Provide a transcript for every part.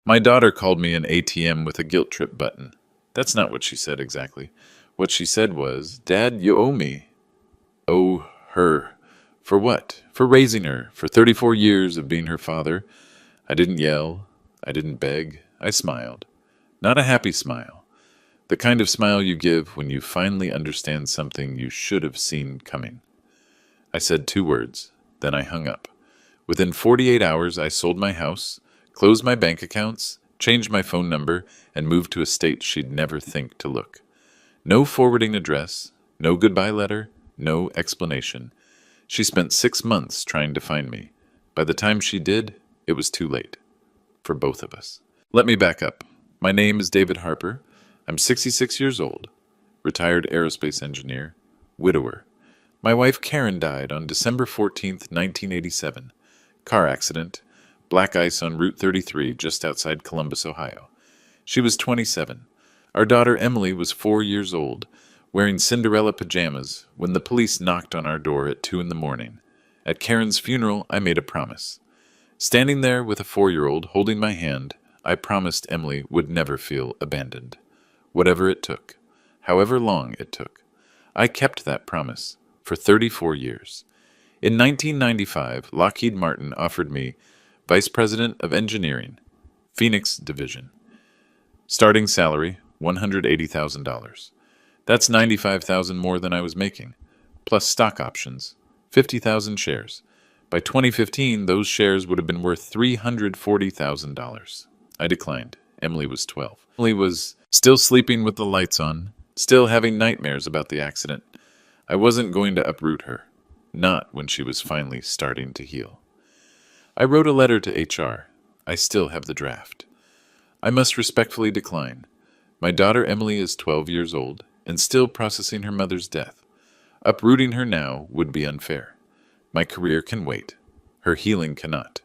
My daughter called me an ATM with a guilt trip button. That's not what she said exactly. What she said was, "Dad, you owe me." Owe her. For what? For raising her, for 34 years of being her father. I didn't yell. I didn't beg. I smiled. Not a happy smile. The kind of smile you give when you finally understand something you should have seen coming. I said 2 words. Then I hung up. Within 48 hours, I sold my house, closed my bank accounts, changed my phone number, and moved to a state she'd never think to look. No forwarding address, no goodbye letter, no explanation. She spent 6 months trying to find me. By the time she did, it was too late. For both of us. Let me back up. My name is David Harper. I'm 66 years old. Retired aerospace engineer. Widower. My wife Karen died on December 14th, 1987. Car accident. Black ice on Route 33 just outside Columbus, Ohio. She was 27. Our daughter Emily was 4 years old, wearing Cinderella pajamas when the police knocked on our door at 2 in the morning. At Karen's funeral, I made a promise. Standing there with a 4-year-old holding my hand, I promised Emily would never feel abandoned. Whatever it took, however long it took. I kept that promise for 34 years. In 1995, Lockheed Martin offered me Vice President of Engineering, Phoenix Division. Starting salary, $180,000. That's $95,000 more than I was making, plus stock options, 50,000 shares. By 2015, those shares would have been worth $340,000. I declined. Emily was 12. Emily was still sleeping with the lights on, still having nightmares about the accident. I wasn't going to uproot her, not when she was finally starting to heal. I wrote a letter to HR. I still have the draft. I must respectfully decline. My daughter Emily is 12 years old and still processing her mother's death. Uprooting her now would be unfair. My career can wait. Her healing cannot.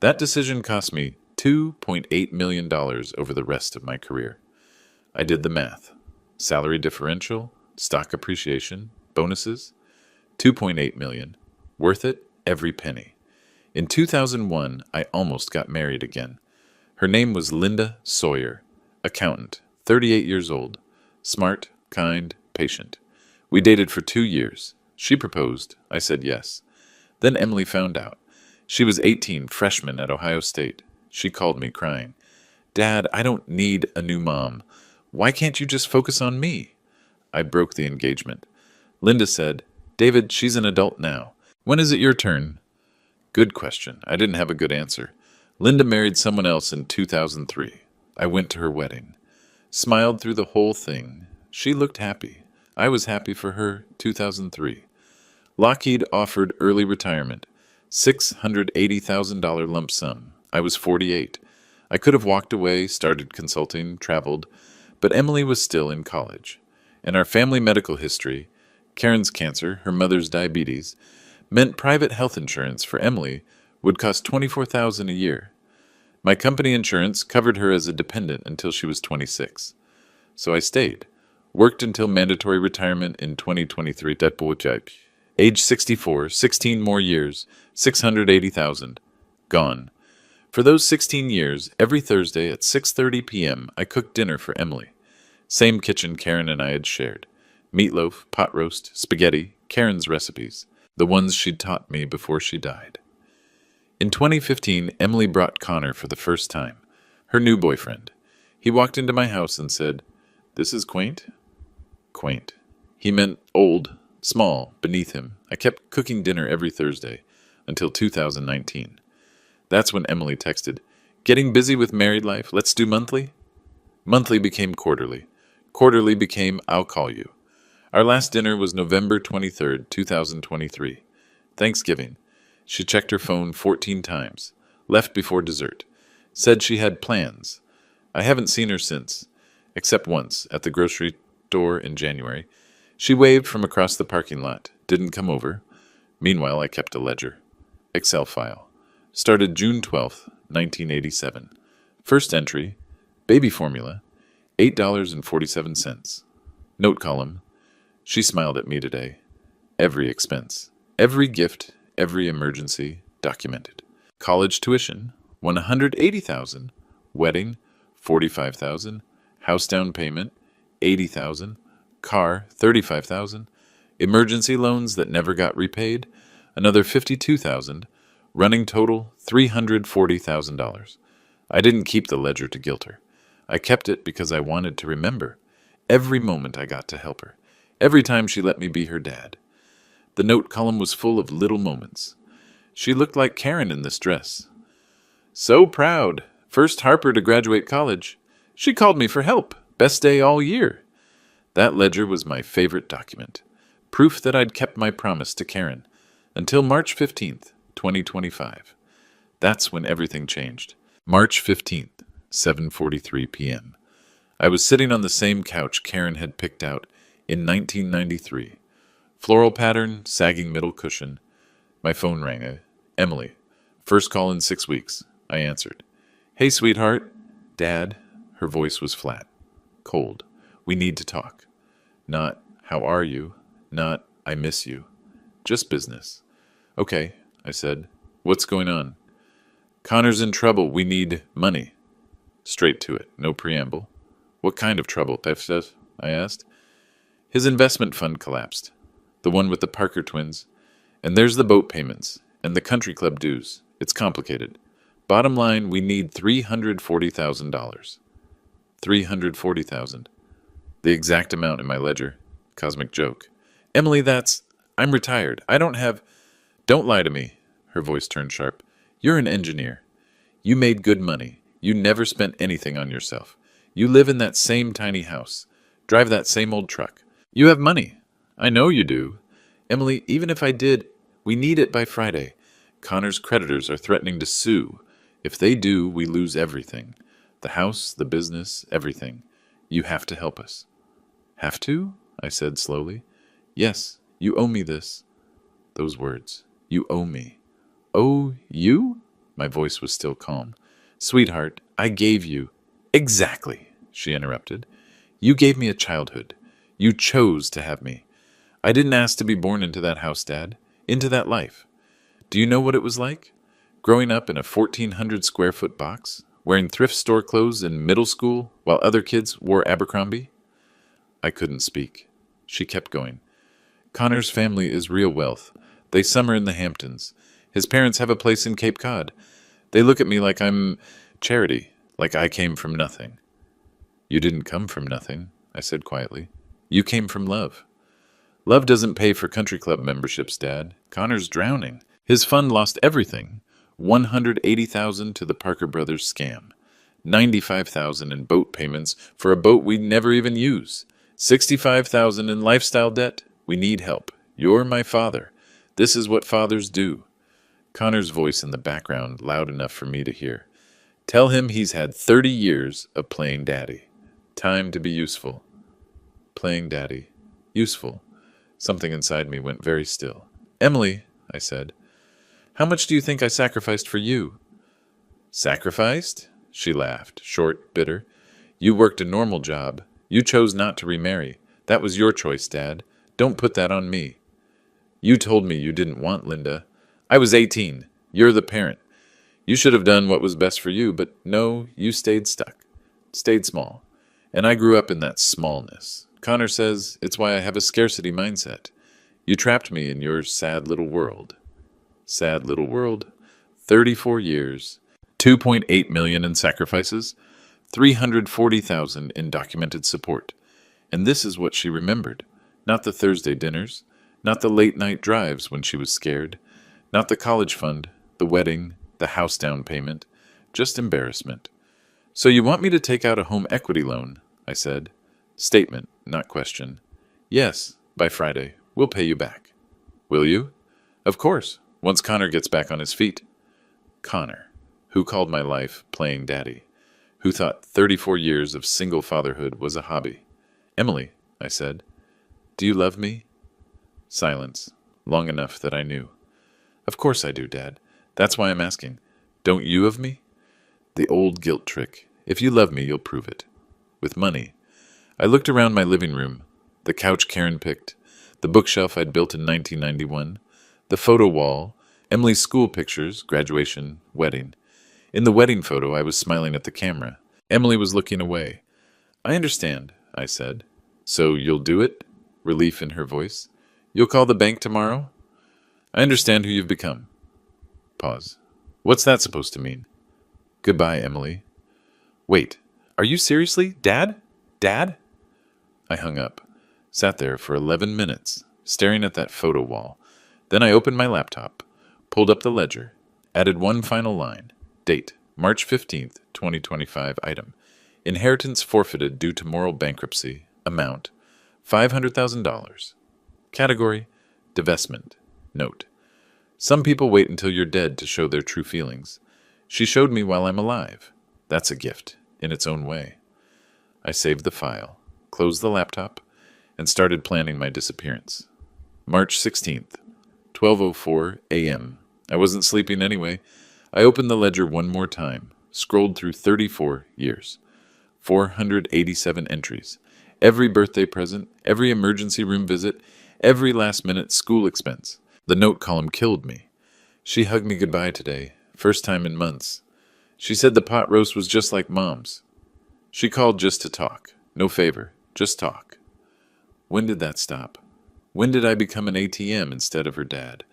That decision cost me $2.8 million over the rest of my career. I did the math. Salary differential, stock appreciation, bonuses, $2.8 million. Worth it, every penny. In 2001, I almost got married again. Her name was Linda Sawyer, accountant, 38 years old, smart, kind, patient. We dated for 2 years. She proposed. I said yes. Then Emily found out. She was 18, freshman at Ohio State. She called me crying. "Dad, I don't need a new mom. Why can't you just focus on me?" I broke the engagement. Linda said, "David, she's an adult now. When is it your turn?" Good question. I didn't have a good answer. Linda married someone else in 2003. I went to her wedding. Smiled through the whole thing. She looked happy. I was happy for her, 2003. Lockheed offered early retirement, $680,000 lump sum. I was 48. I could have walked away, started consulting, traveled, but Emily was still in college. And our family medical history, Karen's cancer, her mother's diabetes, meant private health insurance for Emily would cost $24,000 a year. My company insurance covered her as a dependent until she was 26. So I stayed. Worked until mandatory retirement in 2023. Age 64, 16 more years, $680,000. Gone. For those 16 years, every Thursday at 6:30 p.m., I cooked dinner for Emily. Same kitchen Karen and I had shared. Meatloaf, pot roast, spaghetti, Karen's recipes. The ones she'd taught me before she died. In 2015, Emily brought Connor for the first time, her new boyfriend. He walked into my house and said, "This is quaint?" Quaint. He meant old, small, beneath him. I kept cooking dinner every Thursday until 2019. That's when Emily texted, "Getting busy with married life, let's do monthly?" Monthly became quarterly. Quarterly became I'll call you. Our last dinner was November 23rd, 2023. Thanksgiving. She checked her phone 14 times. Left before dessert. Said she had plans. I haven't seen her since, except once at the grocery store in January. She waved from across the parking lot. Didn't come over. Meanwhile, I kept a ledger. Excel file. Started June 12th, 1987. First entry, baby formula, $8.47. Note column, she smiled at me today. Every expense, every gift, every emergency, documented. College tuition, $180,000. wedding, 45,000, house down payment, 80,000, car, 35,000, emergency loans that never got repaid, another 52,000, running total $340,000. I didn't keep the ledger to guilt her. I kept it because I wanted to remember every moment I got to help her, every time she let me be her dad. The note column was full of little moments. She looked like Karen in this dress. So proud. First Harper to graduate college. She called me for help. Best day all year. That ledger was my favorite document. Proof that I'd kept my promise to Karen. Until March 15th, 2025. That's when everything changed. March 15th, 7:43 p.m. I was sitting on the same couch Karen had picked out in 1993. Floral pattern, sagging middle cushion. My phone rang. Emily. First call in 6 weeks. I answered. Hey, sweetheart. Dad. Her voice was flat. Cold. We need to talk. Not, how are you? Not, I miss you. Just business. Okay, I said. What's going on? Connor's in trouble. We need money. Straight to it. No preamble. What kind of trouble, I asked. His investment fund collapsed. The one with the Parker twins. And there's the boat payments. And the country club dues. It's complicated. Bottom line, we need $340,000. $340,000. The exact amount in my ledger. Cosmic joke. Emily, I'm retired. Don't lie to me. Her voice turned sharp. You're an engineer. You made good money. You never spent anything on yourself. You live in that same tiny house. Drive that same old truck. You have money. I know you do. Emily, even if I did, we need it by Friday. Connor's creditors are threatening to sue. If they do, we lose everything. The house, the business, everything. You have to help us. Have to? I said slowly. Yes, you owe me this. Those words. You owe me. Owe you? My voice was still calm. Sweetheart, I gave you. Exactly, she interrupted. You gave me a childhood. You chose to have me. I didn't ask to be born into that house, Dad. Into that life. Do you know what it was like? Growing up in a 1,400 square foot box, wearing thrift store clothes in middle school while other kids wore Abercrombie? I couldn't speak. She kept going. Connor's family is real wealth. They summer in the Hamptons. His parents have a place in Cape Cod. They look at me like I'm charity, like I came from nothing. You didn't come from nothing, I said quietly. You came from love. Love doesn't pay for country club memberships, Dad. Connor's drowning. His fund lost everything. $180,000 to the Parker Brothers scam. $95,000 in boat payments for a boat we'd never even use. $65,000 in lifestyle debt. We need help. You're my father. This is what fathers do. Connor's voice in the background, loud enough for me to hear. Tell him he's had 30 years of playing daddy. Time to be useful. Playing daddy. Useful. Something inside me went very still. Emily, I said, how much do you think I sacrificed for you? Sacrificed? She laughed, short, bitter. You worked a normal job. You chose not to remarry. That was your choice, Dad. Don't put that on me. You told me you didn't want Linda. I was 18. You're the parent. You should have done what was best for you, but no, you stayed stuck. Stayed small. And I grew up in that smallness. Connor says it's why I have a scarcity mindset. You trapped me in your sad little world. Sad little world. 34 years. $2.8 million in sacrifices. $340,000 in documented support. And this is what she remembered. Not the Thursday dinners. Not the late-night drives when she was scared. Not the college fund, the wedding, the house down payment. Just embarrassment. So you want me to take out a home equity loan? I said. Statement, not question. Yes, by Friday. We'll pay you back. Will you? Of course, once Connor gets back on his feet. Connor, who called my life playing daddy, who thought 34 years of single fatherhood was a hobby. Emily, I said, do you love me? Silence, long enough that I knew. Of course I do, Dad. That's why I'm asking. Don't you of me? The old guilt trick. If you love me, you'll prove it. With money. I looked around my living room. The couch Karen picked. The bookshelf I'd built in 1991. The photo wall. Emily's school pictures, graduation, wedding. In the wedding photo, I was smiling at the camera. Emily was looking away. I understand, I said. So you'll do it? Relief in her voice. You'll call the bank tomorrow? I understand who you've become. Pause. What's that supposed to mean? Goodbye, Emily. Wait, are you seriously? Dad? Dad? I hung up. Sat there for 11 minutes, staring at that photo wall. Then I opened my laptop, pulled up the ledger, added one final line. Date, March 15th, 2025 item. Inheritance forfeited due to moral bankruptcy. Amount, $500,000. Category, divestment. Note, some people wait until you're dead to show their true feelings. She showed me while I'm alive. That's a gift, in its own way. I saved the file, closed the laptop, and started planning my disappearance. March 16th, 12:04 a.m. I wasn't sleeping anyway. I opened the ledger one more time, scrolled through 34 years. 487 entries. Every birthday present, every emergency room visit, every last-minute school expense. The note column killed me. She hugged me goodbye today, first time in months. She said the pot roast was just like Mom's. She called just to talk. No favor, just talk. When did that stop? When did I become an ATM instead of her dad?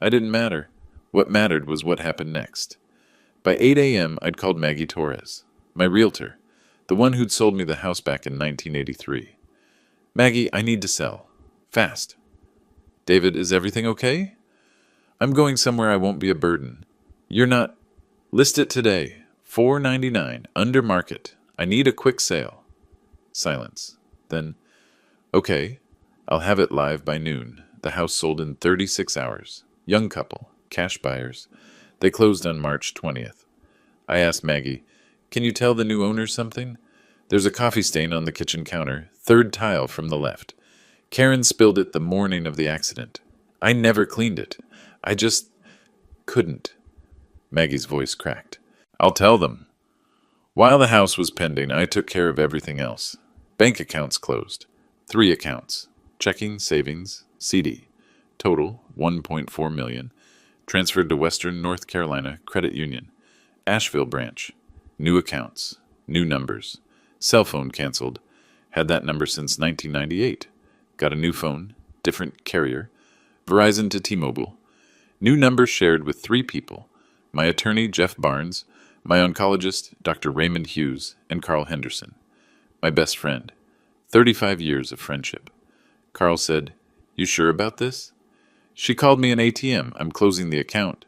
I didn't matter. What mattered was what happened next. By 8 a.m., I'd called Maggie Torres, my realtor, the one who'd sold me the house back in 1983. Maggie, I need to sell. Fast. David, is everything okay? I'm going somewhere I won't be a burden. You're not... List it today. $4.99, under market. I need a quick sale. Silence. Then, okay, I'll have it live by noon. The house sold in 36 hours. Young couple, cash buyers. They closed on March 20th. I asked Maggie, can you tell the new owner something? There's a coffee stain on the kitchen counter, third tile from the left. Karen spilled it the morning of the accident. I never cleaned it. I just couldn't. Maggie's voice cracked. I'll tell them. While the house was pending, I took care of everything else. Bank accounts closed. 3 accounts. Checking, savings, CD. Total, $1.4 million. Transferred to Western North Carolina Credit Union. Asheville branch. New accounts. New numbers. Cell phone canceled. Had that number since 1998. Got a new phone. Different carrier. Verizon to T-Mobile. New number shared with 3 people. My attorney, Jeff Barnes. My oncologist, Dr. Raymond Hughes, and Carl Henderson. My best friend. 35 years of friendship. Carl said, you sure about this? She called me an ATM. I'm closing the account.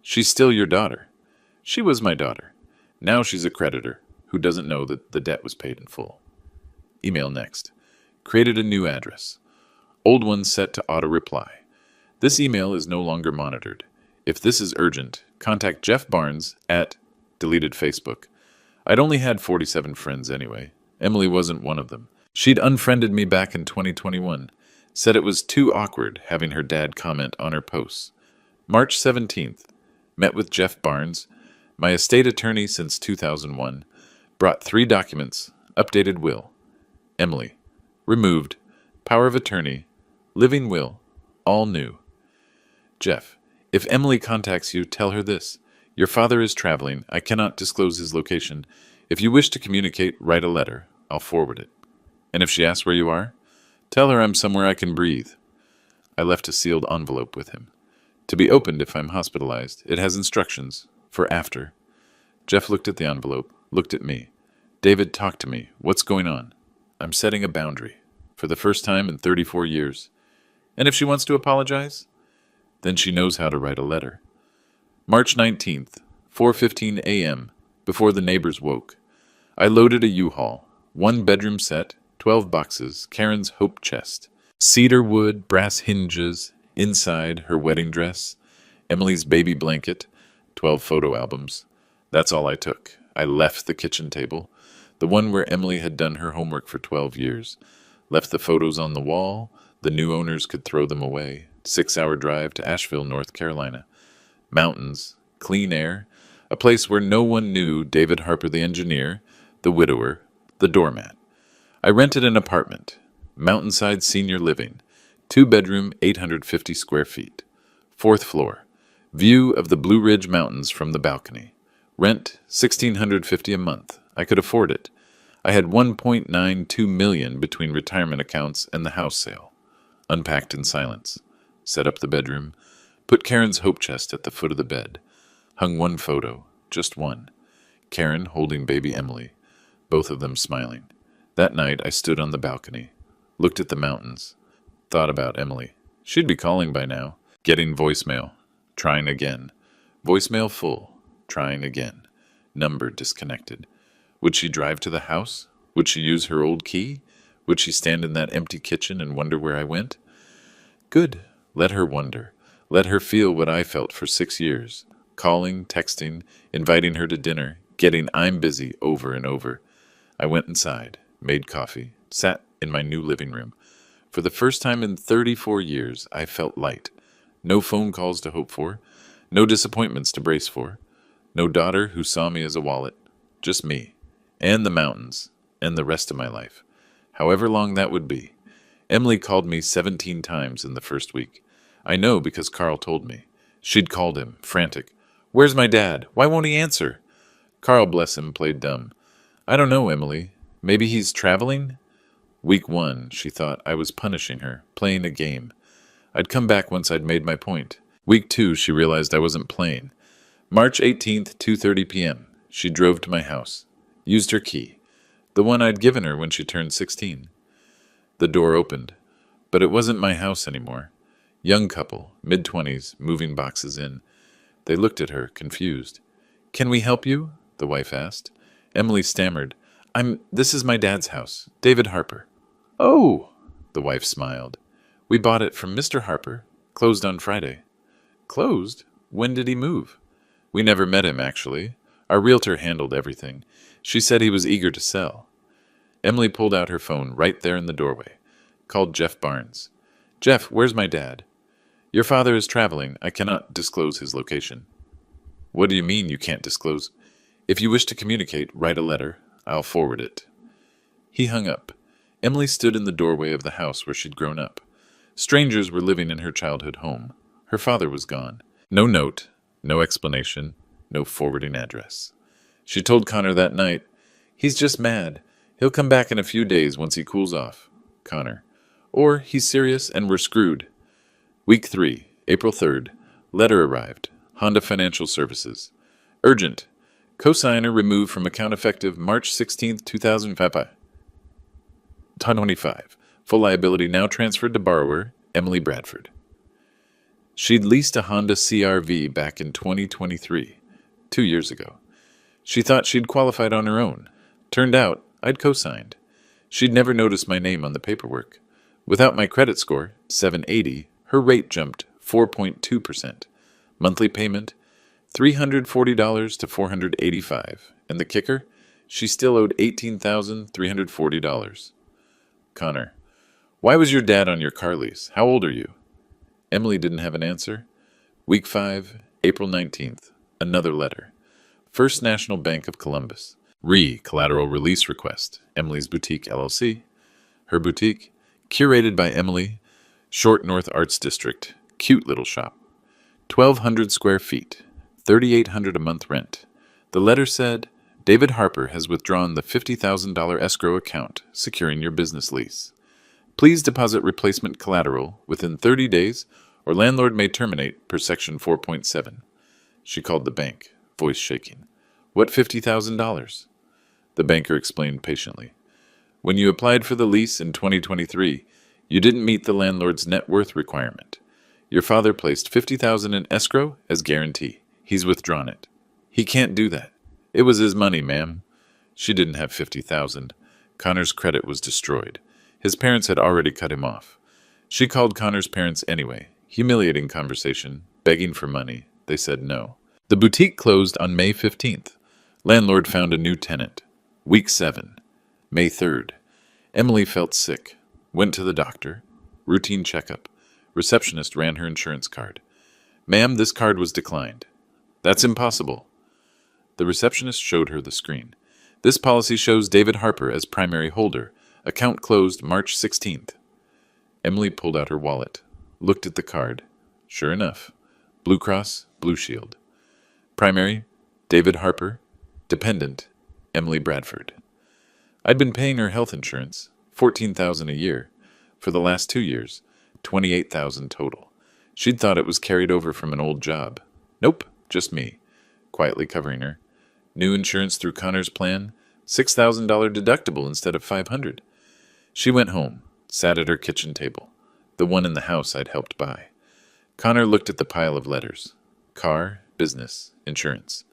She's still your daughter. She was my daughter. Now she's a creditor who doesn't know that the debt was paid in full. Email next. Created a new address. Old one set to auto-reply. This email is no longer monitored. If this is urgent, contact Jeff Barnes at deleted Facebook. I'd only had 47 friends anyway. Emily wasn't one of them. She'd unfriended me back in 2021. Said it was too awkward having her dad comment on her posts. March 17th. Met with Jeff Barnes, my estate attorney since 2001. Brought 3 documents. Updated will. Emily. Removed. Power of attorney. Living will. All new. Jeff. If Emily contacts you, tell her this. Your father is traveling. I cannot disclose his location. If you wish to communicate, write a letter. I'll forward it. And if she asks where you are, tell her I'm somewhere I can breathe. I left a sealed envelope with him. To be opened if I'm hospitalized. It has instructions for after. Jeff looked at the envelope, looked at me. David, talk to me. What's going on? I'm setting a boundary. For the first time in 34 years. And if she wants to apologize? Then she knows how to write a letter. March 19th, 4:15 a.m., before the neighbors woke. I loaded a U-Haul, 1-bedroom set, 12 boxes, Karen's hope chest, cedar wood, brass hinges, inside her wedding dress, Emily's baby blanket, 12 photo albums. That's all I took. I left the kitchen table, the one where Emily had done her homework for 12 years, left the photos on the wall. The new owners could throw them away. 6-hour drive to Asheville, North Carolina. Mountains, clean air, a place where no one knew David Harper the engineer, the widower, the doormat. I rented an apartment, Mountainside Senior Living, 2-bedroom, 850 square feet, 4th floor, view of the Blue Ridge Mountains from the balcony, Rent, $1,650 a month. I could afford it. I had $1.92 million between retirement accounts and the house sale. Unpacked in silence. Set up the bedroom. Put Karen's hope chest at the foot of the bed. Hung one photo, just one. Karen holding baby Emily, both of them smiling. That night I stood on the balcony, looked at the mountains, thought about Emily. She'd be calling by now. Getting voicemail. Trying again. Voicemail full. Trying again. Number disconnected. Would she drive to the house? Would she use her old key? Would she stand in that empty kitchen and wonder where I went? Good. Let her wonder. Let her feel what I felt for 6 years. Calling, texting, inviting her to dinner, getting "I'm busy" over and over. I went inside, made coffee, sat in my new living room. For the first time in 34 years, I felt light. No phone calls to hope for, no disappointments to brace for, no daughter who saw me as a wallet, just me, and the mountains, and the rest of my life. However long that would be. Emily called me 17 times in the first week. I know because Carl told me. She'd called him, frantic. "Where's my dad? Why won't he answer?" Carl, bless him, played dumb. "I don't know, Emily. Maybe he's traveling?" Week 1, she thought I was punishing her, playing a game. I'd come back once I'd made my point. Week 2, she realized I wasn't playing. March 18th, 2:30 p.m. She drove to my house. Used her key. The one I'd given her when she turned 16. The door opened. But it wasn't my house anymore. Young couple, mid-20s, moving boxes in. They looked at her, confused. "Can we help you?" the wife asked. Emily stammered. This is my dad's house, David Harper." "Oh," the wife smiled. "We bought it from Mr. Harper. Closed on Friday." "Closed? When did he move?" "We never met him, actually. Our realtor handled everything. She said he was eager to sell." Emily pulled out her phone right there in the doorway. Called Jeff Barnes. "Jeff, where's my dad?" "Your father is traveling. I cannot disclose his location." "What do you mean you can't disclose?" "If you wish to communicate, write a letter. I'll forward it." He hung up. Emily stood in the doorway of the house where she'd grown up. Strangers were living in her childhood home. Her father was gone. No note, no explanation, no forwarding address. She told Connor that night, "He's just mad. He'll come back in a few days once he cools off." Connor. "Or he's serious and we're screwed." Week 3, April 3rd. Letter arrived. Honda Financial Services. Urgent. Cosigner removed from account effective March 16th, 2025. Full liability now transferred to borrower, Emily Bradford. She'd leased a Honda CR-V back in 2023, 2 years ago. She thought she'd qualified on her own. Turned out, I'd co-signed. She'd never noticed my name on the paperwork. Without my credit score, 780, her rate jumped 4.2%. Monthly payment, $340 to $485. And the kicker? She still owed $18,340. Connor. Why was your dad on your car lease? How old are you? Emily didn't have an answer. Week 5, April 19th. Another letter. First National Bank of Columbus. Collateral release request. Emily's Boutique, LLC. Her boutique. Curated by Emily. Short North Arts District. Cute little shop. 1,200 square feet. $3,800 a month rent. The letter said, David Harper has withdrawn the $50,000 escrow account securing your business lease. Please deposit replacement collateral within 30 days or landlord may terminate per section 4.7. She called the bank, voice shaking. What $50,000? The banker explained patiently. When you applied for the lease in 2023, you didn't meet the landlord's net worth requirement. Your father placed $50,000 in escrow as guarantee. He's withdrawn it. He can't do that. It was his money, ma'am. She didn't have $50,000. Connor's credit was destroyed. His parents had already cut him off. She called Connor's parents anyway. Humiliating conversation, begging for money. They said no. The boutique closed on May 15th. Landlord found a new tenant. Week 7. May 3rd. Emily felt sick. Went to the doctor. Routine checkup. Receptionist ran her insurance card. Ma'am, this card was declined. That's impossible. The receptionist showed her the screen. This policy shows David Harper as primary holder. Account closed March 16th. Emily pulled out her wallet. Looked at the card. Sure enough. Blue Cross, Blue Shield. Primary, David Harper, dependent, Emily Bradford. I'd been paying her health insurance, $14,000 a year, for the last 2 years, $28,000 total. She'd thought it was carried over from an old job. Nope, just me, quietly covering her. New insurance through Connor's plan, $6,000 deductible instead of $500. She went home, sat at her kitchen table, the one in the house I'd helped buy. Connor looked at the pile of letters. Car, business, insurance.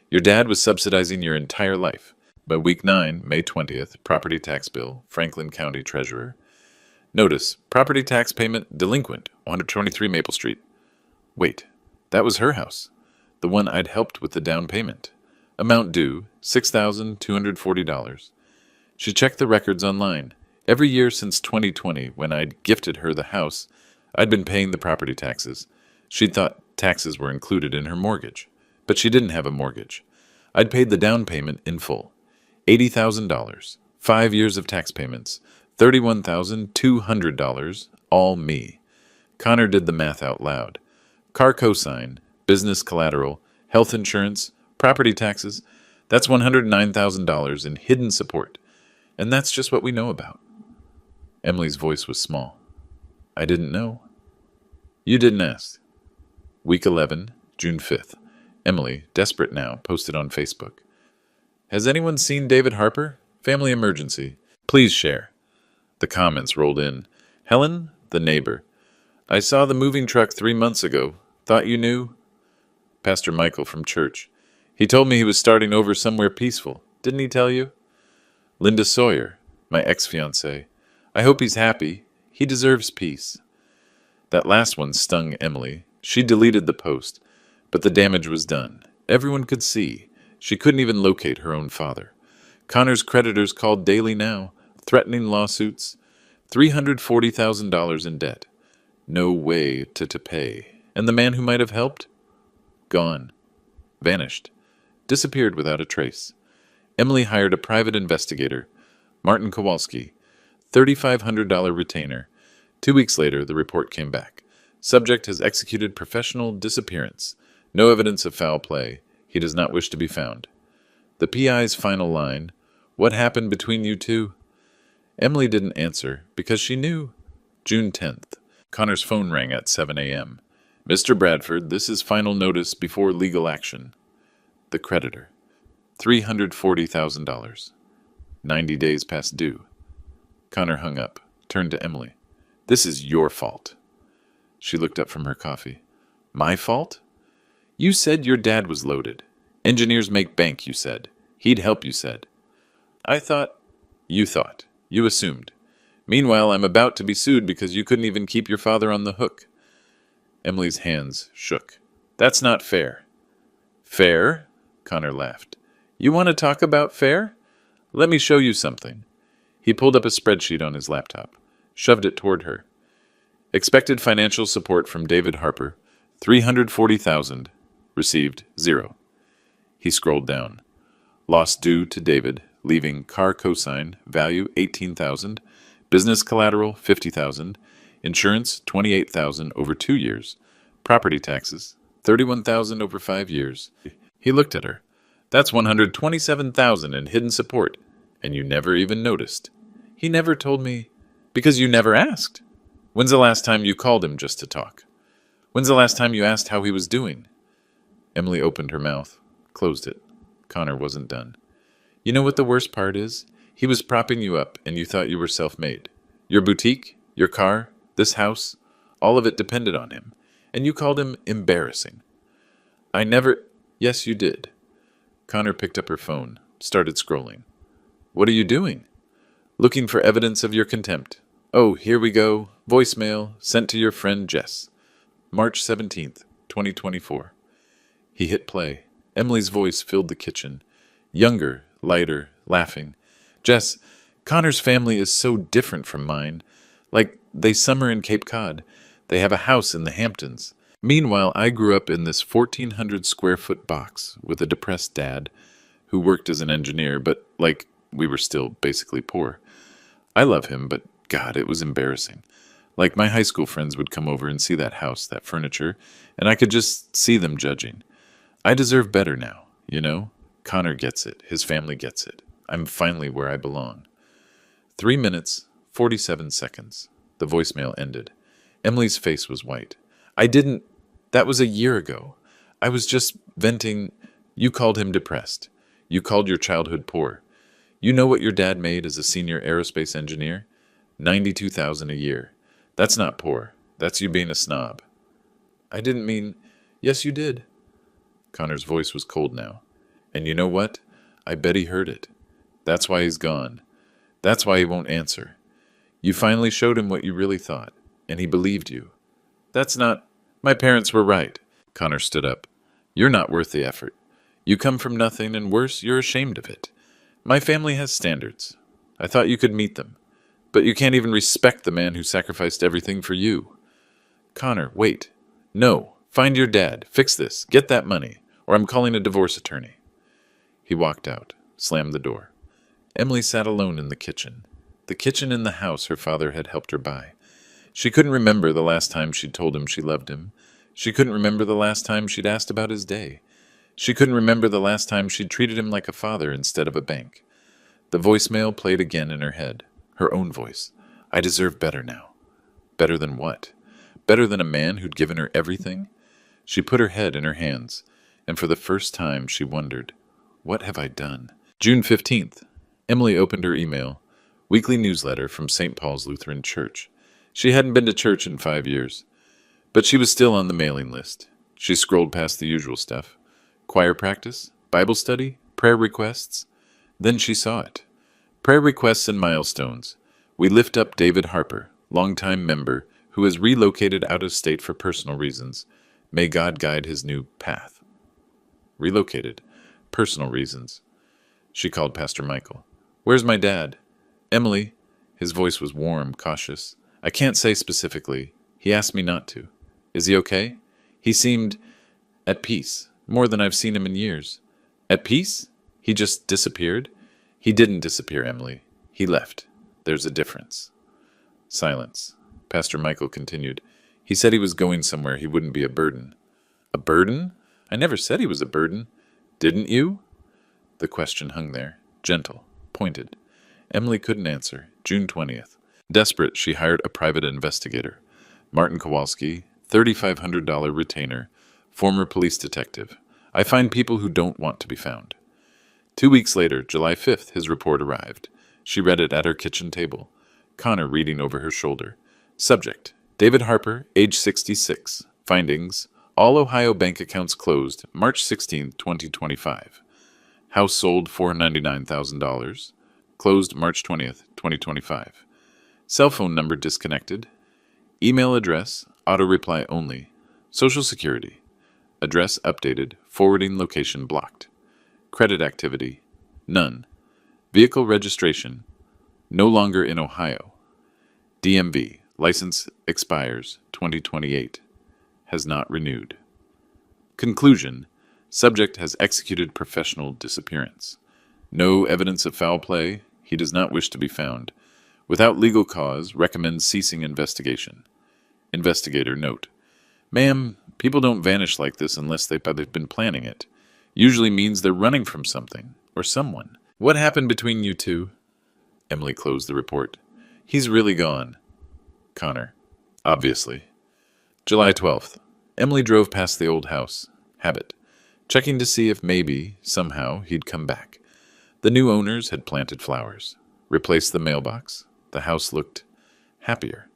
Your dad was subsidizing your entire life. By week 9, May 20th, property tax bill, Franklin County Treasurer. Notice, property tax payment delinquent, 123 Maple Street. Wait, that was her house. The one I'd helped with the down payment. Amount due, $6,240. She checked the records online. Every year since 2020, when I'd gifted her the house, I'd been paying the property taxes. She'd thought taxes were included in her mortgage. But she didn't have a mortgage. I'd paid the down payment in full. $80,000. 5 years of tax payments. $31,200. All me. Connor did the math out loud. Car cosign, business collateral, health insurance, property taxes. That's $109,000 in hidden support. And that's just what we know about. Emily's voice was small. I didn't know. You didn't ask. Week 11, June 5th. Emily, desperate now, posted on Facebook. Has anyone seen David Harper? Family emergency. Please share. The comments rolled in. Helen, the neighbor. I saw the moving truck 3 months ago. Thought you knew? Pastor Michael from church. He told me he was starting over somewhere peaceful. Didn't he tell you? Linda Sawyer, my ex-fiancée. I hope he's happy. He deserves peace. That last one stung Emily. She deleted the post, but the damage was done. Everyone could see. She couldn't even locate her own father. Connor's creditors called daily now, threatening lawsuits. $340,000 in debt. No way to pay. And the man who might have helped? Gone. Vanished. Disappeared without a trace. Emily hired a private investigator, Martin Kowalski, $3,500 retainer. 2 weeks later, the report came back. Subject has executed professional disappearance. No evidence of foul play. He does not wish to be found. The PI's final line, what happened between you two? Emily didn't answer because she knew. June 10th. Connor's phone rang at 7 a.m. Mr. Bradford, this is final notice before legal action. The creditor. $340,000. 90 days past due. Connor hung up, turned to Emily. This is your fault. She looked up from her coffee. My fault? You said your dad was loaded. Engineers make bank, you said. He'd help, you said. I thought. You thought. You assumed. Meanwhile, I'm about to be sued because you couldn't even keep your father on the hook. Emily's hands shook. That's not fair. Fair? Connor laughed. You want to talk about fair? Let me show you something. He pulled up a spreadsheet on his laptop, shoved it toward her. Expected financial support from David Harper, $340,000. Received 0. He scrolled down. Loss due to David, leaving car cosign, value $18,000, business collateral $50,000, insurance $28,000 over 2 years, property taxes $31,000 over 5 years. He looked at her. That's $127,000 in hidden support, and you never even noticed. He never told me, because you never asked. When's the last time you called him just to talk? When's the last time you asked how he was doing? Emily opened her mouth, closed it. Connor wasn't done. You know what the worst part is? He was propping you up, and you thought you were self-made. Your boutique, your car, this house, all of it depended on him, and you called him embarrassing. I never... Yes, you did. Connor picked up her phone, started scrolling. What are you doing? Looking for evidence of your contempt. Oh, here we go. Voicemail sent to your friend Jess. March 17th, 2024. He hit play. Emily's voice filled the kitchen. Younger, lighter, laughing. Jess, Connor's family is so different from mine. Like, they summer in Cape Cod. They have a house in the Hamptons. Meanwhile, I grew up in this 1,400 square foot box with a depressed dad who worked as an engineer, but, we were still basically poor. I love him, but God, it was embarrassing. My high school friends would come over and see that house, that furniture, and I could just see them judging. I deserve better now. You know, Connor gets it. His family gets it. I'm finally where I belong. 3 minutes, 47 seconds. The voicemail ended. Emily's face was white. That was a year ago. I was just venting. You called him depressed. You called your childhood poor. You know what your dad made as a senior aerospace engineer? 92,000 a year. That's not poor. That's you being a snob. I didn't mean. Yes, you did. Connor's voice was cold now. And you know what? I bet he heard it. That's why he's gone. That's why he won't answer. You finally showed him what you really thought, and he believed you. That's not. My parents were right. Connor stood up. You're not worth the effort. You come from nothing, and worse, you're ashamed of it. My family has standards. I thought you could meet them. But you can't even respect the man who sacrificed everything for you. Connor, wait. No. Find your dad. Fix this. Get that money, or I'm calling a divorce attorney. He walked out, slammed the door. Emily sat alone in the kitchen in the house her father had helped her buy. She couldn't remember the last time she'd told him she loved him. She couldn't remember the last time she'd asked about his day. She couldn't remember the last time she'd treated him like a father instead of a bank. The voicemail played again in her head, her own voice. I deserve better now. Better than what? Better than a man who'd given her everything? She put her head in her hands, and for the first time she wondered, what have I done? June 15th. Emily opened her email. Weekly newsletter from St. Paul's Lutheran Church. She hadn't been to church in 5 years, but she was still on the mailing list. She scrolled past the usual stuff. Choir practice, Bible study, prayer requests. Then she saw it. Prayer requests and milestones. We lift up David Harper, longtime member, who has relocated out of state for personal reasons. May God guide his new path. Relocated. Personal reasons. She called Pastor Michael. Where's my dad? Emily. His voice was warm, cautious. I can't say specifically. He asked me not to. Is he okay? He seemed at peace, more than I've seen him in years. At peace? He just disappeared? He didn't disappear, Emily. He left. There's a difference. Silence. Pastor Michael continued. He said he was going somewhere he wouldn't be a burden. A burden? I never said he was a burden. Didn't you? The question hung there, gentle, pointed. Emily couldn't answer. June 20th. Desperate, she hired a private investigator. Martin Kowalski, $3,500 retainer, former police detective. I find people who don't want to be found. 2 weeks later, July 5th, his report arrived. She read it at her kitchen table. Connor reading over her shoulder. Subject: David Harper, age 66. Findings: all Ohio bank accounts closed March 16, 2025. House sold $499,000. Closed March 20th, 2025. Cell phone number disconnected. Email address, auto reply only. Social Security. Address updated, forwarding location blocked. Credit activity, none. Vehicle registration, no longer in Ohio. DMV, license expires 2028. Has not renewed. Conclusion, subject has executed professional disappearance. No evidence of foul play. He does not wish to be found. Without legal cause, recommends ceasing investigation. Investigator note: Ma'am, people don't vanish like this unless they've been planning it. Usually means they're running from something or someone. What happened between you two? Emily closed the report. He's really gone. Connor: obviously. July 12th. Emily drove past the old house. Habit. Checking to see if maybe, somehow, he'd come back. The new owners had planted flowers, replaced the mailbox. The house looked happier.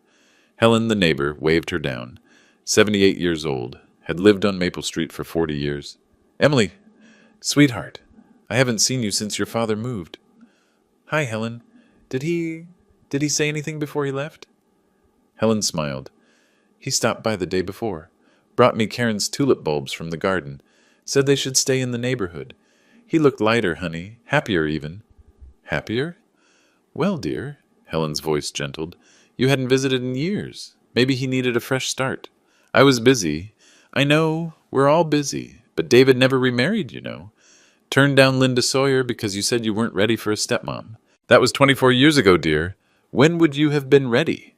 Helen, the neighbor, waved her down. 78 years old, had lived on Maple Street for 40 years. Emily, sweetheart, I haven't seen you since your father moved. Hi, Helen. Did he say anything before he left? Helen smiled. He stopped by the day before. Brought me Karen's tulip bulbs from the garden. Said they should stay in the neighborhood. He looked lighter, honey. Happier, even. Happier? Well, dear, Helen's voice gentled, you hadn't visited in years. Maybe he needed a fresh start. I was busy. I know, we're all busy. But David never remarried, you know. Turned down Linda Sawyer because you said you weren't ready for a stepmom. That was 24 years ago, dear. When would you have been ready?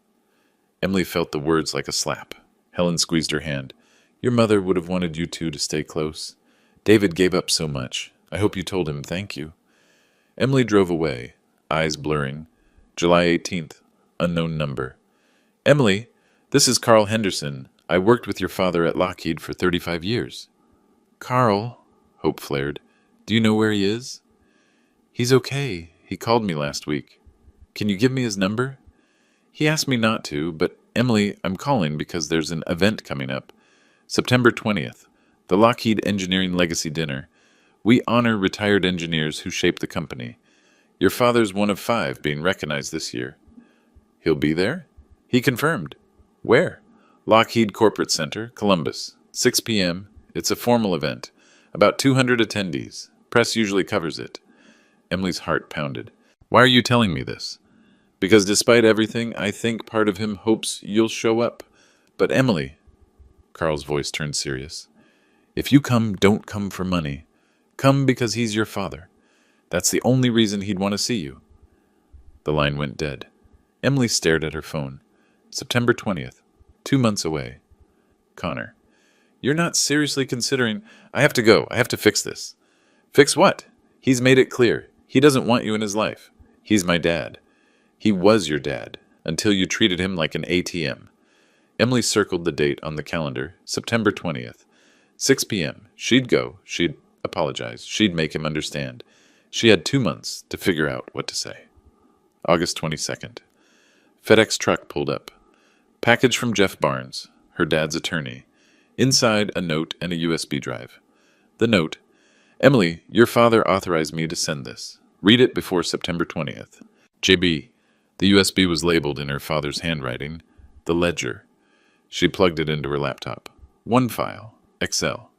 Emily felt the words like a slap. Helen squeezed her hand. Your mother would have wanted you two to stay close. David gave up so much. I hope you told him thank you. Emily drove away, eyes blurring. July 18th. Unknown number. Emily, this is Carl Henderson. I worked with your father at Lockheed for 35 years. Carl, Hope flared. Do you know where he is? He's okay. He called me last week. Can you give me his number? He asked me not to, but Emily, I'm calling because there's an event coming up. September 20th. The Lockheed Engineering Legacy Dinner. We honor retired engineers who shaped the company. Your father's one of 5 being recognized this year. He'll be there? He confirmed. Where? Lockheed Corporate Center, Columbus. 6 p.m. It's a formal event. About 200 attendees. Press usually covers it. Emily's heart pounded. Why are you telling me this? Because despite everything, I think part of him hopes you'll show up. But Emily, Carl's voice turned serious. If you come, don't come for money. Come because he's your father. That's the only reason he'd want to see you. The line went dead. Emily stared at her phone. September 20th. 2 months away. Connor. You're not seriously considering... I have to go. I have to fix this. Fix what? He's made it clear. He doesn't want you in his life. He's my dad. He was your dad, until you treated him like an ATM. Emily circled the date on the calendar, September 20th. 6 p.m. She'd go. She'd apologize. She'd make him understand. She had 2 months to figure out what to say. August 22nd. FedEx truck pulled up. Package from Jeff Barnes, her dad's attorney. Inside, a note and a USB drive. The note. Emily, your father authorized me to send this. Read it before September 20th. JB. The USB was labeled in her father's handwriting. The ledger. She plugged it into her laptop. One file. Excel.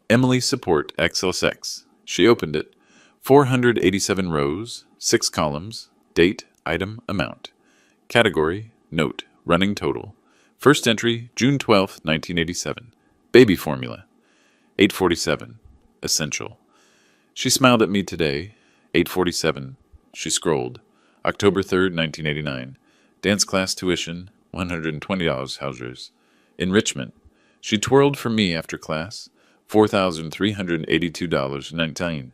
Emily support XLSX. She opened it. 487 rows, 6 columns, date, item, amount. Category, note, running total. First entry, June 12, 1987. Baby formula. 847. Essential. She smiled at me today. 847. She scrolled. October 3rd, 1989. Dance class tuition, $120 Housers. Enrichment. She twirled for me after class. $4,382.19.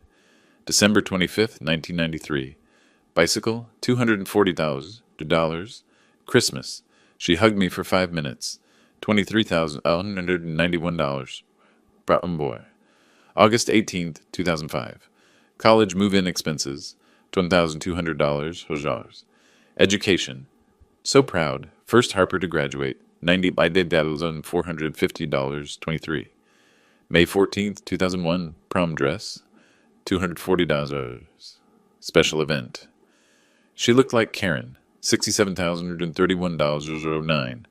December 25th, 1993. Bicycle, $240,000. Christmas. She hugged me for 5 minutes. $23,191. Broughton boy. August 18th, 2005. College move-in expenses. $1,200. Education. So proud. First Harper to graduate. $90,450.23. May 14th, 2001. Prom dress. $240. Special event. She looked like Karen. $67,131.09.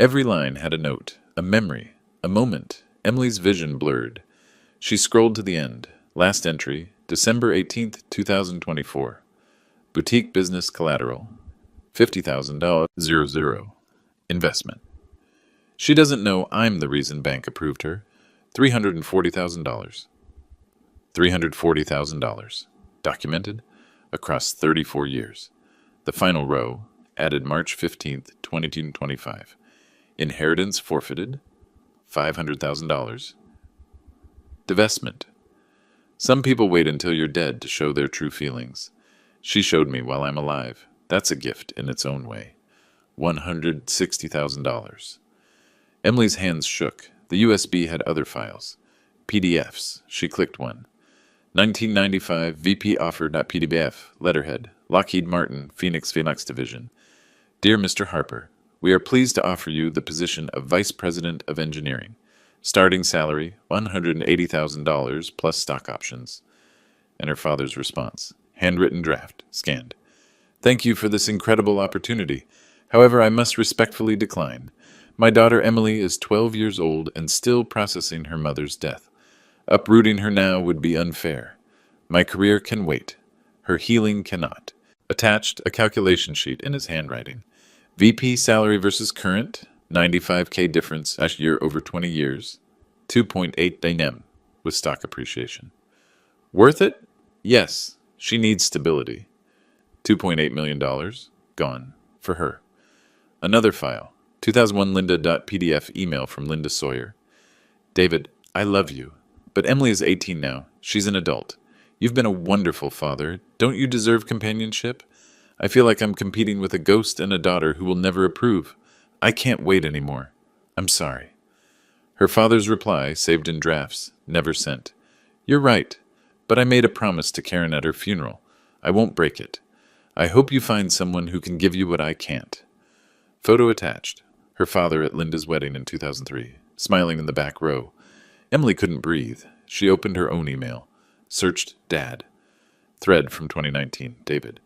Every line had a note, a memory, a moment. Emily's vision blurred. She scrolled to the end. Last entry, December 18th, 2024. Boutique business collateral. $50,000. Investment. She doesn't know I'm the reason bank approved her. $340,000. $340,000. Documented across 34 years. The final row, added March 15th, 2025. Inheritance forfeited. $500,000. Divestment. Some people wait until you're dead to show their true feelings. She showed me while I'm alive. That's a gift in its own way. $160,000. Emily's hands shook. The USB had other files. PDFs. She clicked one. 1995 VP offer.pdf. Letterhead. Lockheed Martin, Phoenix Division. Dear Mr. Harper, we are pleased to offer you the position of Vice President of Engineering. Starting salary, $180,000 plus stock options. And her father's response. Handwritten draft. Scanned. Thank you for this incredible opportunity. However, I must respectfully decline. My daughter Emily is 12 years old and still processing her mother's death. Uprooting her now would be unfair. My career can wait. Her healing cannot. Attached, a calculation sheet in his handwriting. VP salary versus current, $95K difference a year over 20 years, 2.8 dynam with stock appreciation. Worth it? Yes. She needs stability. $2.8 million, gone, for her. Another file, 2001 Linda.pdf email from Linda Sawyer. David, I love you. But Emily is 18 now. She's an adult. You've been a wonderful father. Don't you deserve companionship? I feel like I'm competing with a ghost and a daughter who will never approve. I can't wait anymore. I'm sorry. Her father's reply, saved in drafts, never sent. You're right, but I made a promise to Karen at her funeral. I won't break it. I hope you find someone who can give you what I can't. Photo attached. Her father at Linda's wedding in 2003, smiling in the back row. Emily couldn't breathe. She opened her own email. Searched Dad. Thread from 2019. David.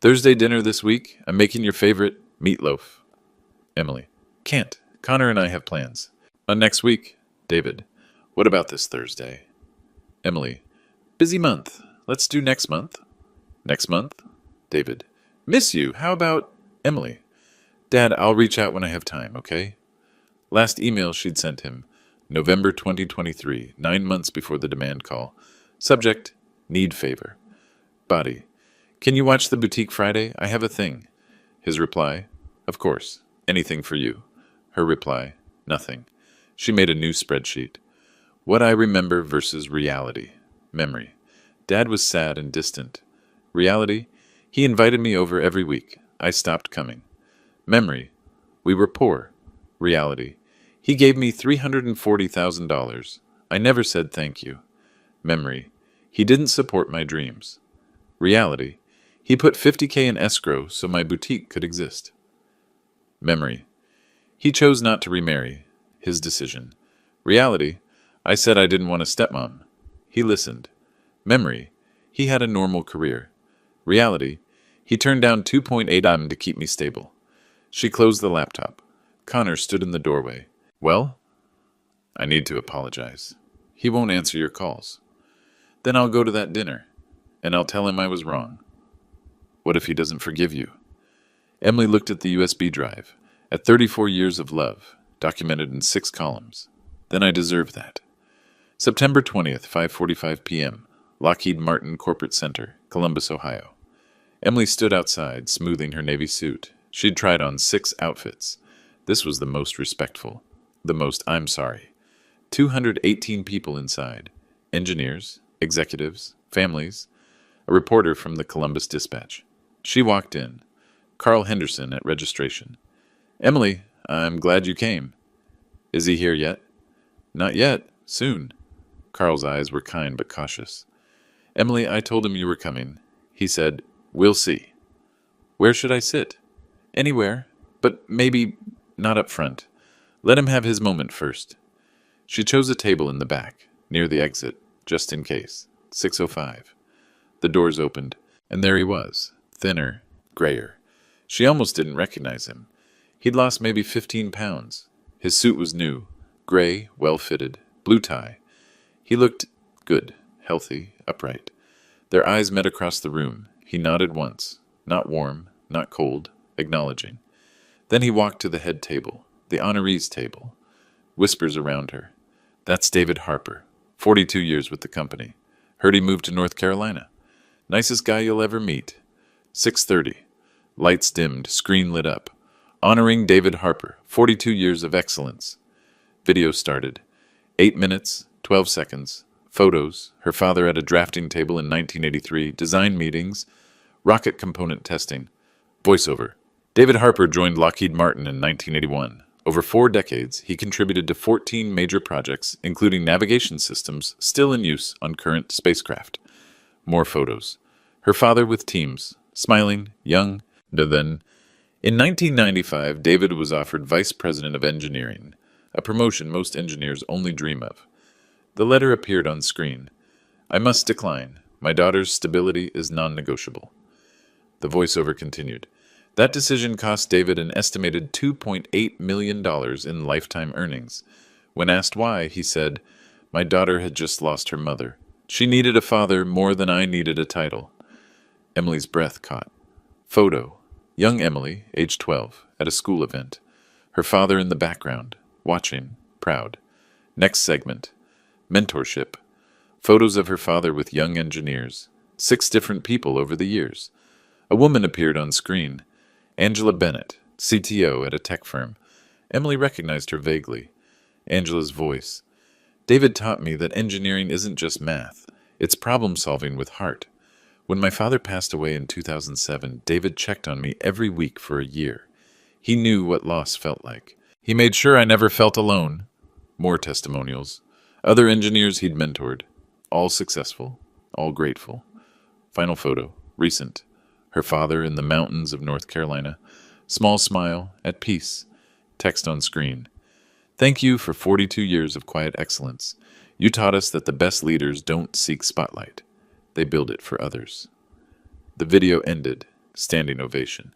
Thursday dinner this week. I'm making your favorite meatloaf. Emily. Can't. Connor and I have plans. On next week. David. What about this Thursday? Emily. Busy month. Let's do next month. Next month? David. Miss you. How about Emily? Dad, I'll reach out when I have time, okay? Last email she'd sent him. November 2023, 9 months before the demand call. Subject, need favor. Body, can you watch the Boutique Friday? I have a thing. His reply, of course, anything for you. Her reply, nothing. She made a new spreadsheet. What I remember versus reality. Memory. Dad was sad and distant. Reality, he invited me over every week. I stopped coming. Memory, we were poor. Reality, he gave me $340,000. I never said thank you. Memory, he didn't support my dreams. Reality, he put $50K in escrow so my boutique could exist. Memory, he chose not to remarry. His decision. Reality, I said I didn't want a stepmom. He listened. Memory, he had a normal career. Reality, he turned down 2.8 M to keep me stable. She closed the laptop. Connor stood in the doorway. Well? I need to apologize. He won't answer your calls. Then I'll go to that dinner, and I'll tell him I was wrong. What if he doesn't forgive you? Emily looked at the USB drive. At 34 years of love, documented in 6 columns. Then I deserve that. September 20th, 5:45 p.m., Lockheed Martin Corporate Center, Columbus, Ohio. Emily stood outside, smoothing her navy suit. She'd tried on 6 outfits. This was the most respectful. The most I'm sorry. 218 people inside. Engineers, executives, families. A reporter from the Columbus Dispatch. She walked in. Carl Henderson at registration. Emily, I'm glad you came. Is he here yet? Not yet. Soon. Carl's eyes were kind but cautious. Emily, I told him you were coming. He said, we'll see. Where should I sit? Anywhere, but maybe not up front. Let him have his moment first. She chose a table in the back, near the exit, just in case. 6:05. The doors opened, and there he was, thinner, grayer. She almost didn't recognize him. He'd lost maybe 15 pounds. His suit was new, gray, well-fitted, blue tie. He looked good, healthy, upright. Their eyes met across the room. He nodded once, not warm, not cold, acknowledging. Then he walked to the head table, the honorees table. Whispers around her. That's David Harper, 42 years with the company. Heard he moved to North Carolina. Nicest guy you'll ever meet. 6:30. Lights dimmed, screen lit up. Honoring David Harper, 42 years of excellence. Video started. 8 minutes, 12 seconds. Photos, her father at a drafting table in 1983, design meetings, rocket component testing. Voiceover. David Harper joined Lockheed Martin in 1981. Over 4 decades, he contributed to 14 major projects, including navigation systems still in use on current spacecraft. More photos. Her father with teams, smiling, young, then. In 1995, David was offered Vice President of Engineering, a promotion most engineers only dream of. The letter appeared on screen. I must decline. My daughter's stability is non-negotiable. The voiceover continued. That decision cost David an estimated $2.8 million in lifetime earnings. When asked why, he said, my daughter had just lost her mother. She needed a father more than I needed a title. Emily's breath caught. Photo. Young Emily, age 12, at a school event. Her father in the background, watching, proud. Next segment. Mentorship. Photos of her father with young engineers. 6 different people over the years. A woman appeared on screen. Angela Bennett, CTO at a tech firm. Emily recognized her vaguely. Angela's voice. David taught me that engineering isn't just math, it's problem solving with heart. When my father passed away in 2007, David checked on me every week for a year. He knew what loss felt like. He made sure I never felt alone. More testimonials. Other engineers he'd mentored. All successful. All grateful. Final photo. Recent. Her father in the mountains of North Carolina. Small smile. At peace. Text on screen. Thank you for 42 years of quiet excellence. You taught us that the best leaders don't seek spotlight. They build it for others. The video ended. Standing ovation.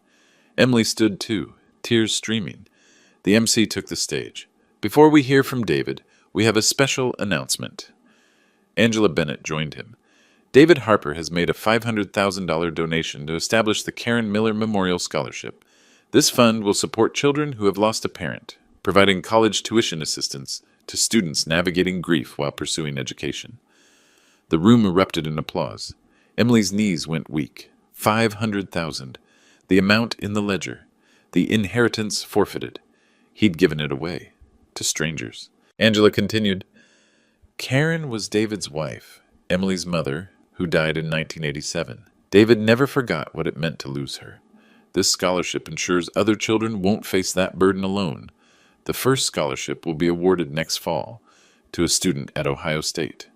Emily stood too, tears streaming. The MC took the stage. Before we hear from David, we have a special announcement. Angela Bennett joined him. David Harper has made a $500,000 donation to establish the Karen Miller Memorial Scholarship. This fund will support children who have lost a parent, providing college tuition assistance to students navigating grief while pursuing education. The room erupted in applause. Emily's knees went weak. 500,000. The amount in the ledger. The inheritance forfeited. He'd given it away. To strangers. Angela continued, Karen was David's wife, Emily's mother, who died in 1987. David never forgot what it meant to lose her. This scholarship ensures other children won't face that burden alone. The first scholarship will be awarded next fall to a student at Ohio State.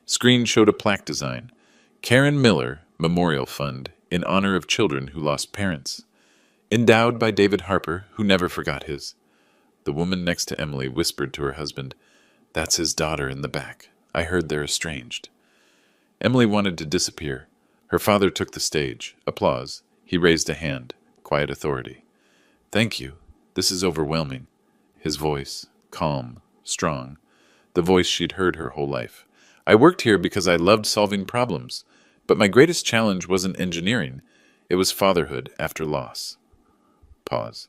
Screen showed a plaque design, Karen Miller Memorial Fund, in honor of children who lost parents. Endowed by David Harper, who never forgot his. The woman next to Emily whispered to her husband, That's his daughter in the back. I heard they're estranged. Emily wanted to disappear. Her father took the stage. Applause. He raised a hand. Quiet authority. Thank you. This is overwhelming. His voice, calm, strong. The voice she'd heard her whole life. I worked here because I loved solving problems, but my greatest challenge wasn't engineering. It was fatherhood after loss. Pause.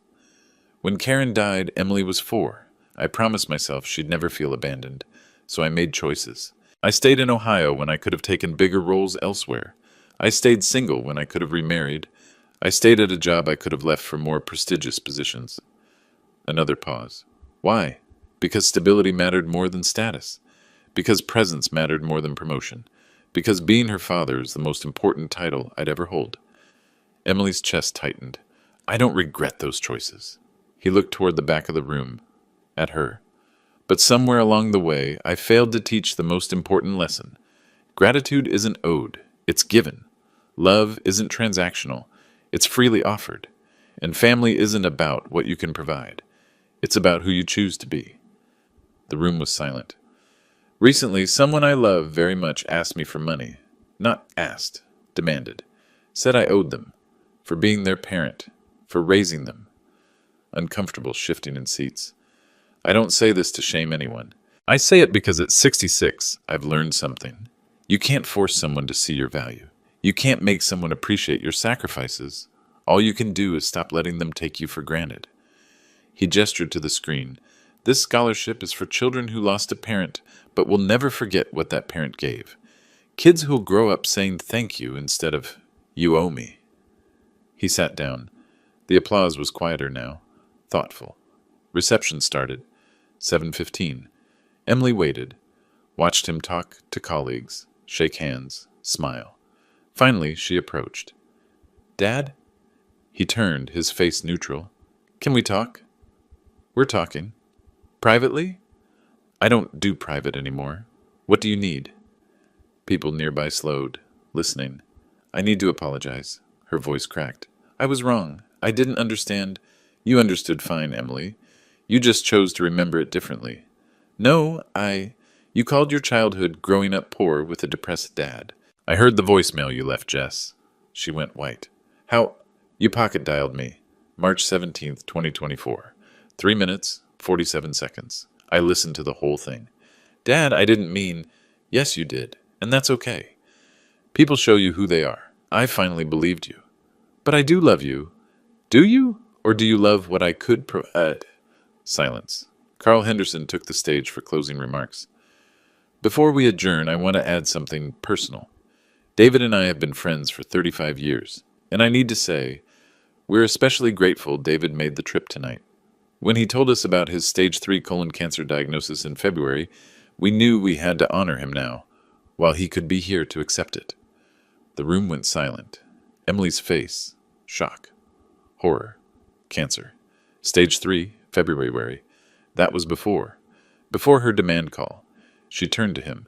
When Karen died, Emily was 4. I promised myself she'd never feel abandoned, so I made choices. I stayed in Ohio when I could have taken bigger roles elsewhere. I stayed single when I could have remarried. I stayed at a job I could have left for more prestigious positions. Another pause. Why? Because stability mattered more than status. Because presence mattered more than promotion. Because being her father is the most important title I'd ever hold. Emily's chest tightened. I don't regret those choices. He looked toward the back of the room, at her. But somewhere along the way, I failed to teach the most important lesson. Gratitude isn't owed, it's given. Love isn't transactional, it's freely offered. And family isn't about what you can provide. It's about who you choose to be. The room was silent. Recently, someone I love very much asked me for money. Not asked, demanded. Said I owed them. For being their parent. For raising them. Uncomfortable shifting in seats. I don't say this to shame anyone. I say it because at 66, I've learned something. You can't force someone to see your value. You can't make someone appreciate your sacrifices. All you can do is stop letting them take you for granted. He gestured to the screen. This scholarship is for children who lost a parent, but will never forget what that parent gave. Kids who'll grow up saying thank you instead of, you owe me. He sat down. The applause was quieter now, thoughtful. Reception started. 7:15. Emily waited, watched him talk to colleagues, shake hands, smile. Finally, she approached. Dad? He turned, his face neutral. Can we talk? We're talking. Privately? I don't do private anymore. What do you need? People nearby slowed, listening. I need to apologize. Her voice cracked. I was wrong. I didn't understand. You understood fine, Emily. You just chose to remember it differently. No, You called your childhood growing up poor with a depressed dad. I heard the voicemail you left, Jess. She went white. How? You pocket dialed me. March 17th, 2024. 3 minutes, 47 seconds. I listened to the whole thing. Dad, I didn't mean... Yes, you did. And that's okay. People show you who they are. I finally believed you. But I do love you. Do you? Or do you love what I could provide? Silence. Carl Henderson took the stage for closing remarks. Before we adjourn, I want to add something personal. David and I have been friends for 35 years, and I need to say, we're especially grateful David made the trip tonight. When he told us about his stage 3 colon cancer diagnosis in February, We knew we had to honor him now, while he could be here to accept it. The room went silent. Emily's face, shock, horror, cancer. Stage 3, February. That was before her demand call. She turned to him.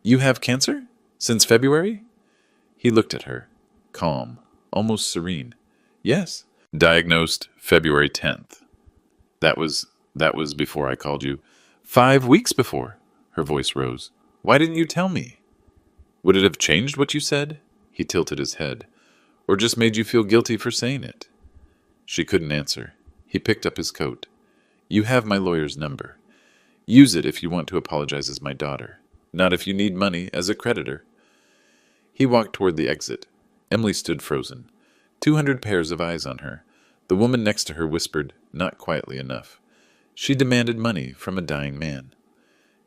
You have cancer? Since February? He looked at her, calm, almost serene. Yes. Diagnosed February 10th. That was before I called you. 5 weeks before. Her voice rose. Why didn't you tell me? Would it have changed what you said? He tilted his head. Or just made you feel guilty for saying it? She couldn't answer. He picked up his coat. You have my lawyer's number. Use it if you want to apologize as my daughter. Not if you need money as a creditor. He walked toward the exit. Emily stood frozen. 200 pairs of eyes on her. The woman next to her whispered, not quietly enough. She demanded money from a dying man.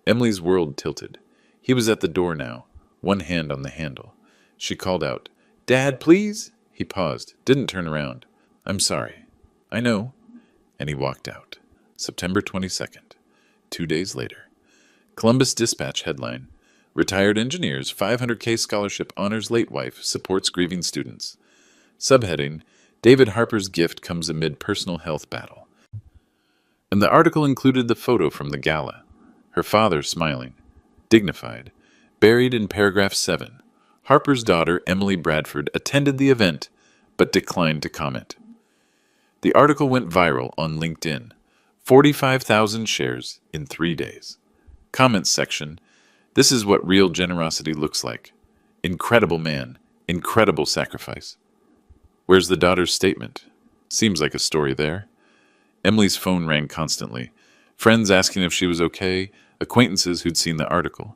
Emily's world tilted. He was at the door now, one hand on the handle. She called out, Dad, please? He paused, didn't turn around. I'm sorry. I know. And he walked out. September 22nd. 2 days later. Columbus Dispatch headline. Retired engineers 500K scholarship honors late wife, supports grieving students. Subheading, David Harper's gift comes amid personal health battle. And the article included the photo from the gala. Her father smiling, dignified. Buried in paragraph 7. Harper's daughter, Emily Bradford, attended the event, but declined to comment. The article went viral on LinkedIn. 45,000 shares in 3 days. Comments section, this is what real generosity looks like. Incredible man, incredible sacrifice. Where's the daughter's statement? Seems like a story there. Emily's phone rang constantly. Friends asking if she was okay, acquaintances who'd seen the article.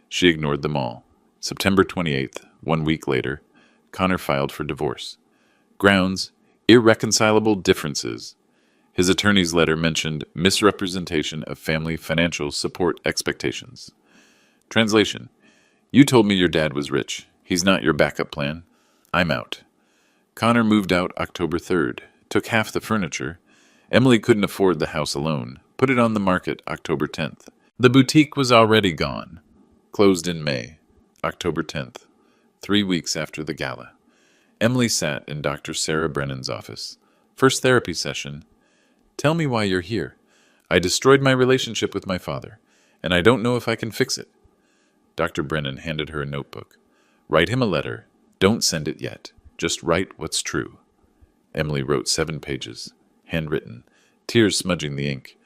She ignored them all. September 28th, 1 week later, Connor filed for divorce. Grounds, irreconcilable differences. His attorney's letter mentioned misrepresentation of family financial support expectations. Translation, you told me your dad was rich. He's not your backup plan. I'm out. Connor moved out October 3rd, took half the furniture. Emily couldn't afford the house alone, put it on the market October 10th. The boutique was already gone. Closed in May, October 10th, 3 weeks after the gala. Emily sat in Dr. Sarah Brennan's office. First therapy session. Tell me why you're here. I destroyed my relationship with my father, and I don't know if I can fix it. Dr. Brennan handed her a notebook. Write him a letter. Don't send it yet. Just write what's true. Emily wrote 7 pages, handwritten, tears smudging the ink.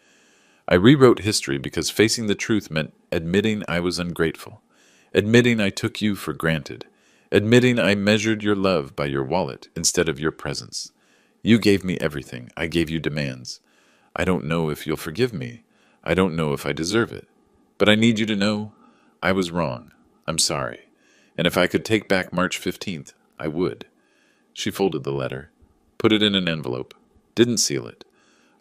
I rewrote history because facing the truth meant admitting I was ungrateful, admitting I took you for granted, admitting I measured your love by your wallet instead of your presence. You gave me everything. I gave you demands. I don't know if you'll forgive me. I don't know if I deserve it. But I need you to know I was wrong. I'm sorry. And if I could take back March 15th, I would. She folded the letter, put it in an envelope, didn't seal it.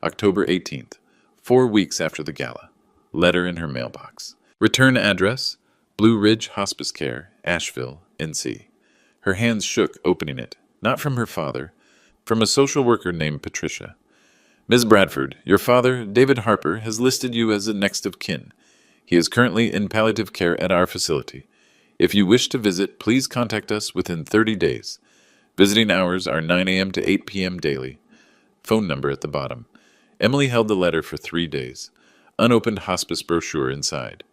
October 18th, 4 weeks after the gala. Letter in her mailbox. Return address, Blue Ridge Hospice Care, Asheville, NC. Her hands shook opening it, not from her father, from a social worker named Patricia. Ms. Bradford, your father, David Harper, has listed you as a next of kin. He is currently in palliative care at our facility. If you wish to visit, please contact us within 30 days. Visiting hours are 9 a.m. to 8 p.m. daily. Phone number at the bottom. Emily held the letter for 3 days. Unopened hospice brochure inside.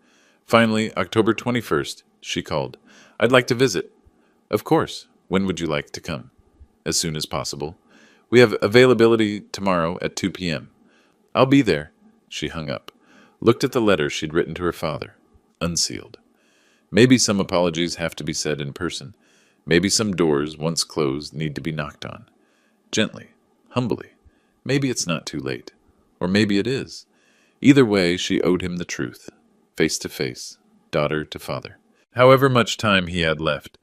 Finally, October 21st, she called. I'd like to visit. Of course. When would you like to come? As soon as possible. We have availability tomorrow at 2 p.m. I'll be there. She hung up. Looked at the letter she'd written to her father. Unsealed. Maybe some apologies have to be said in person. Maybe some doors, once closed, need to be knocked on. Gently, humbly. Maybe it's not too late. Or maybe it is. Either way, she owed him the truth. Face to face. Daughter to father. However much time he had left,